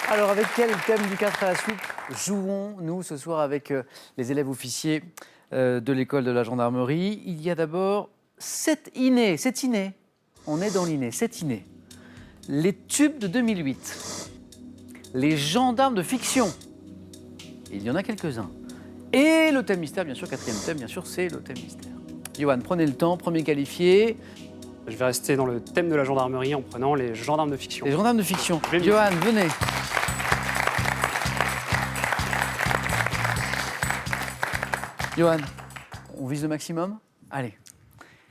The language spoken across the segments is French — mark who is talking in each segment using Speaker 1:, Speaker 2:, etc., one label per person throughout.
Speaker 1: Alors, avec quel thème du 4 à la suite jouons-nous ce soir avec les élèves officiers de l'école de la gendarmerie? Il y a d'abord 7 innés. 7 innés. On est dans l'inné. 7 innés. Les tubes de 2008. Les gendarmes de fiction. Il y en a quelques-uns. Et le thème mystère, bien sûr, quatrième thème, bien sûr, c'est le thème mystère. Johan, prenez le temps, premier qualifié.
Speaker 2: Je vais rester dans le thème de la gendarmerie en prenant les gendarmes de fiction.
Speaker 1: Les gendarmes de fiction. Johan, venez. Johan, on vise le maximum? Allez.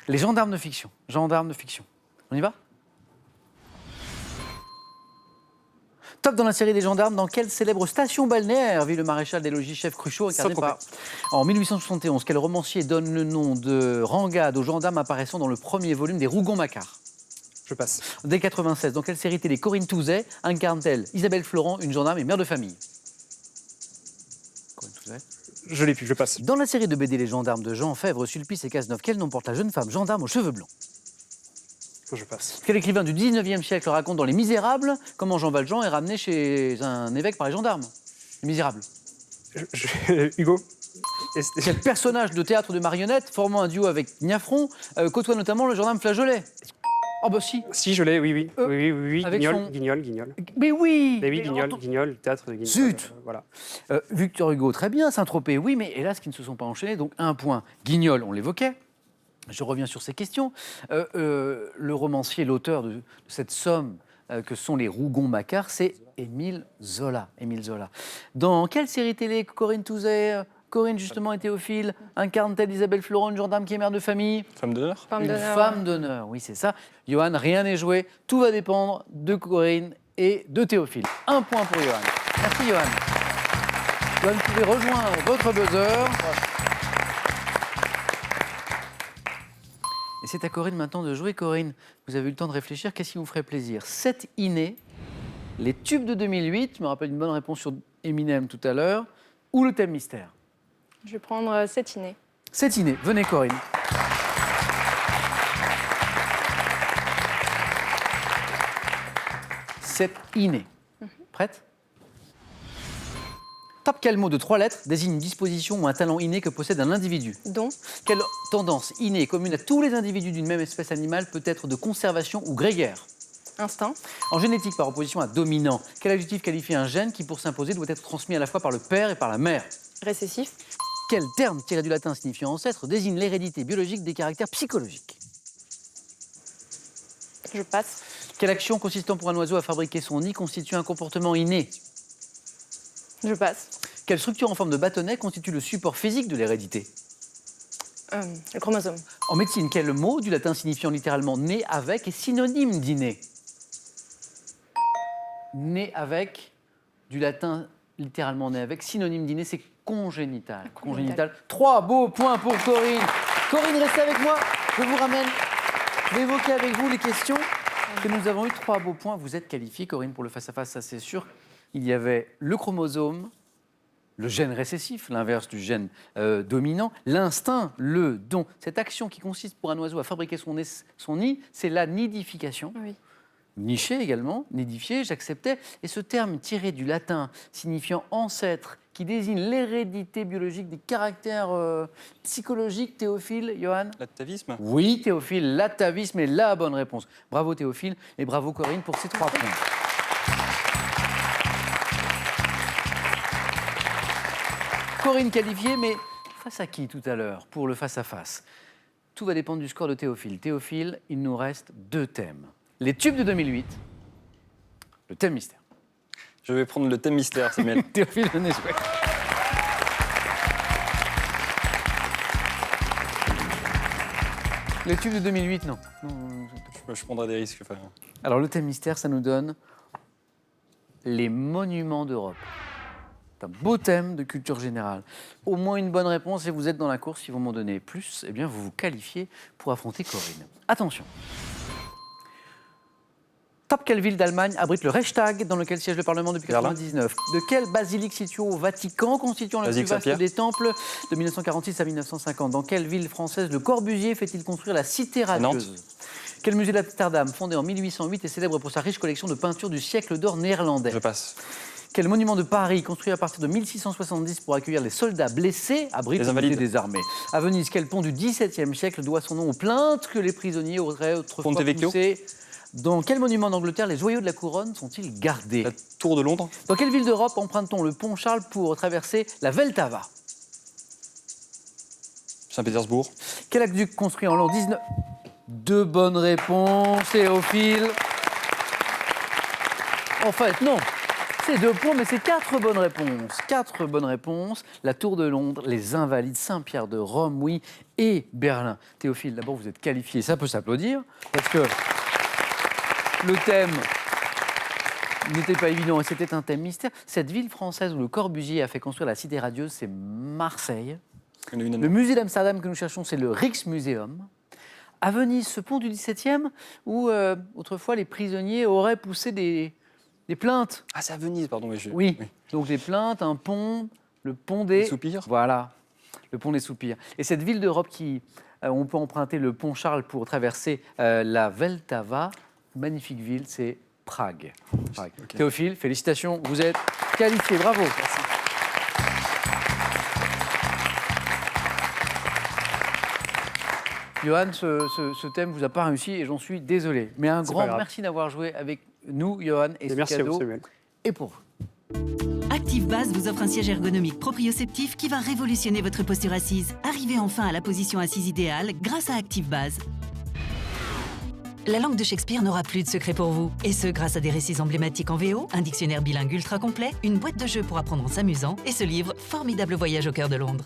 Speaker 1: Les gendarmes de fiction. Gendarmes de fiction. On y va? Top dans la série des gendarmes, dans quelle célèbre station balnéaire vit le maréchal des logis chef Cruchot incarné par... En 1871, quel romancier donne le nom de Rangade aux gendarmes apparaissant dans le premier volume des Rougon-Macquart?
Speaker 2: Je passe.
Speaker 1: Dès 96, dans quelle série télé Corinne Touzet incarne-t-elle Isabelle Florent, une gendarme et mère de famille? Corinne Touzet.
Speaker 2: Je l'ai plus, je passe.
Speaker 1: Dans la série de BD Les gendarmes de Jean Fèvre, Sulpice et Cazeneuve, quel nom porte la jeune femme gendarme aux cheveux blancs?
Speaker 2: Je passe.
Speaker 1: Quel écrivain du 19e siècle raconte dans Les Misérables comment Jean Valjean est ramené chez un évêque par les gendarmes? Les Misérables.
Speaker 2: Hugo.
Speaker 1: Quel personnage de théâtre de marionnettes, formant un duo avec Niafron, côtoie notamment le gendarme flageolet? Oh bah si.
Speaker 2: Si, je l'ai, oui. Oui.
Speaker 1: Avec
Speaker 2: Guignol,
Speaker 1: son-
Speaker 2: Guignol.
Speaker 1: Mais oui.
Speaker 2: Mais oui, Guignol, théâtre de Guignol.
Speaker 1: Zut.
Speaker 2: Voilà.
Speaker 1: Victor Hugo, très bien. Saint-Tropez, oui, mais hélas, qui ne se sont pas enchaînés. Donc un point. Guignol, on l'évoquait. Je reviens sur ces questions. Le romancier, l'auteur de cette somme que sont les Rougon-Macquart, c'est Émile Zola. Émile Zola. Dans quelle série télé Corinne Touzet, Corinne justement et Théophile, incarne-t-elle Isabelle Florent, une gendarme qui est mère de famille?
Speaker 3: Femme d'honneur.
Speaker 1: Une femme d'honneur, oui, c'est ça. Johan, rien n'est joué. Tout va dépendre de Corinne et de Théophile. Un point pour Johan. Merci, Johan. Johan, vous pouvez rejoindre votre buzzer. Et c'est à Corinne maintenant de jouer. Corinne, vous avez eu le temps de réfléchir. Qu'est-ce qui vous ferait plaisir? 7 innés, les tubes de 2008, je me rappelle une bonne réponse sur Eminem tout à l'heure, ou le thème mystère?
Speaker 4: Je vais prendre 7 innés.
Speaker 1: 7 innés. Venez, Corinne. C'est inné. Prête? Top, quel mot de 3 lettres désigne une disposition ou un talent inné que possède un individu?
Speaker 4: Don.
Speaker 1: Quelle tendance innée commune à tous les individus d'une même espèce animale peut être de conservation ou grégaire?
Speaker 4: Instinct.
Speaker 1: En génétique, par opposition à dominant, quel adjectif qualifie un gène qui, pour s'imposer, doit être transmis à la fois par le père et par la mère?
Speaker 4: Récessif.
Speaker 1: Quel terme tiré du latin signifiant ancêtre désigne l'hérédité biologique des caractères psychologiques?
Speaker 4: Je passe.
Speaker 1: Quelle action consistant pour un oiseau à fabriquer son nid constitue un comportement inné?
Speaker 4: Je passe.
Speaker 1: Quelle structure en forme de bâtonnet constitue le support physique de l'hérédité?
Speaker 4: Le chromosome.
Speaker 1: En médecine, quel mot du latin signifiant littéralement né avec est synonyme d'inné? Né avec, du latin littéralement né avec, synonyme d'inné, c'est congénital. Congénital. 3 beaux points pour Corinne. Corinne, restez avec moi. Je vous ramène. Je vais évoquer avec vous les questions que nous avons eues. 3 beaux points. Vous êtes qualifiée, Corinne, pour le face-à-face, ça c'est sûr. Il y avait le chromosome, le gène récessif, l'inverse du gène dominant, l'instinct, le don. Cette action qui consiste pour un oiseau à fabriquer son nid, c'est la nidification.
Speaker 4: Oui.
Speaker 1: Nicher également, nidifier, j'acceptais. Et ce terme tiré du latin signifiant ancêtre, qui désigne l'hérédité biologique des caractères psychologiques, Théophile, Johan?
Speaker 3: L'atavisme.
Speaker 1: Oui, Théophile, l'atavisme est la bonne réponse. Bravo Théophile et bravo Corinne pour ces 3 points. Corinne qualifiée, mais face à qui tout à l'heure pour le face-à-face? Tout va dépendre du score de Théophile. Théophile, il nous reste 2 thèmes. Les tubes de 2008, le thème mystère.
Speaker 3: Je vais prendre le thème mystère, Samuel.
Speaker 1: Théophile, venez jouer. Les tubes de 2008, non.
Speaker 3: Je prendrai des risques. Enfin...
Speaker 1: Alors, le thème mystère, ça nous donne les monuments d'Europe. C'est un beau thème de culture générale. Au moins une bonne réponse et vous êtes dans la course. Si vous m'en donnez plus, eh bien, vous vous qualifiez pour affronter Corinne. Attention. Top, quelle ville d'Allemagne abrite le Reichstag dans lequel siège le Parlement depuis 1999? De quelle basilique située au Vatican constituant la plus
Speaker 3: Basilique
Speaker 1: vaste
Speaker 3: Saint-Pierre.
Speaker 1: des temples de 1946 à 1950? Dans quelle ville française Le Corbusier fait-il construire la Cité radieuse? Quel musée d'Amsterdam, fondé en 1808, est célèbre pour sa riche collection de peintures du siècle d'or néerlandais?
Speaker 3: Je passe.
Speaker 1: Quel monument de Paris, construit à partir de 1670 pour accueillir les soldats blessés, abrite
Speaker 3: Les
Speaker 1: le musée
Speaker 3: Invalides.
Speaker 1: des armées? À Venise, quel pont du XVIIe siècle doit son nom aux plaintes que les prisonniers auraient autrefois
Speaker 3: Ponte Vecchio.
Speaker 1: poussées? Dans quel monument d'Angleterre les joyaux de la couronne sont-ils gardés?
Speaker 3: La Tour de Londres.
Speaker 1: Dans quelle ville d'Europe emprunte-t-on le pont Charles pour traverser la Vltava?
Speaker 3: Saint-Pétersbourg.
Speaker 1: Quel aqueduc construit en l'an 19... Deux bonnes réponses, Théophile. En fait, non. C'est 2 points, mais c'est 4 bonnes réponses. 4 bonnes réponses. La Tour de Londres, les Invalides, Saint-Pierre de Rome, oui, et Berlin. Théophile, d'abord, vous êtes qualifié. Ça peut s'applaudir, parce que le thème n'était pas évident et c'était un thème mystère. Cette ville française où le Corbusier a fait construire la cité radieuse, c'est Marseille.
Speaker 3: Il y en a une
Speaker 1: Le musée d'Amsterdam que nous cherchons, c'est le Rijksmuseum. À Venise, ce pont du XVIIe, où autrefois les prisonniers auraient poussé des plaintes.
Speaker 3: Ah, c'est à Venise, pardon.
Speaker 1: Oui. Donc des plaintes, un pont, le pont des...
Speaker 3: Les soupirs.
Speaker 1: Voilà, le pont des soupirs. Et cette ville d'Europe on peut emprunter le pont Charles pour traverser la Vltava, magnifique ville, c'est Prague.
Speaker 3: Ok.
Speaker 1: Théophile, félicitations, vous êtes qualifié, bravo. Johan, ce thème vous a pas réussi et j'en suis désolé. Mais un
Speaker 2: C'est
Speaker 1: grand
Speaker 2: pas grave.
Speaker 1: merci d'avoir joué avec nous, Johan, et ce
Speaker 2: merci à
Speaker 1: cadeau
Speaker 2: vous, Samuel.
Speaker 1: est pour vous.
Speaker 5: ActiveBase vous offre un siège ergonomique proprioceptif qui va révolutionner votre posture assise. Arrivez enfin à la position assise idéale grâce à ActiveBase. La langue de Shakespeare n'aura plus de secret pour vous. Et ce, grâce à des récits emblématiques en VO, un dictionnaire bilingue ultra complet, une boîte de jeux pour apprendre en s'amusant et ce livre, Formidable voyage au cœur de Londres.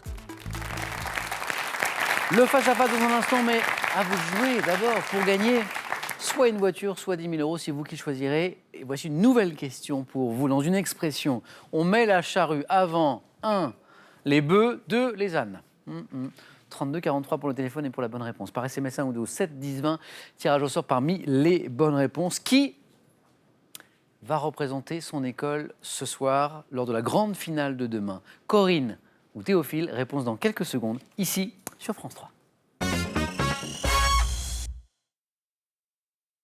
Speaker 1: Le face-à-face dans un instant, mais à vous de jouer d'abord pour gagner soit une voiture, soit 10 000 euros, c'est vous qui choisirez. Et voici une nouvelle question pour vous. Dans une expression, on met la charrue avant 1, les bœufs, 2, les ânes. 32 43 pour le téléphone et pour la bonne réponse. Par SMS 1 ou 2 7 10 20, tirage au sort parmi les bonnes réponses. Qui va représenter son école ce soir lors de la grande finale de demain? Corinne ou Théophile? Réponse dans quelques secondes, ici sur France 3.